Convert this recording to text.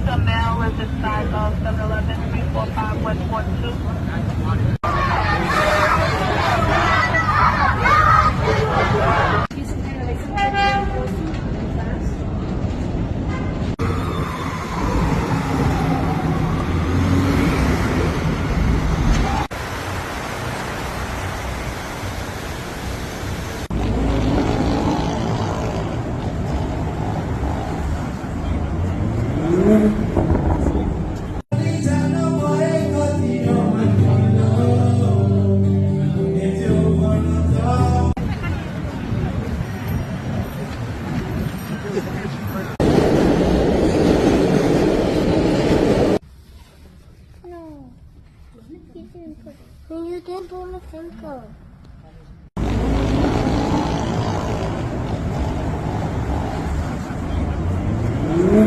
The mail is inside of 711-345 West 42. No, you didn't pull the finger.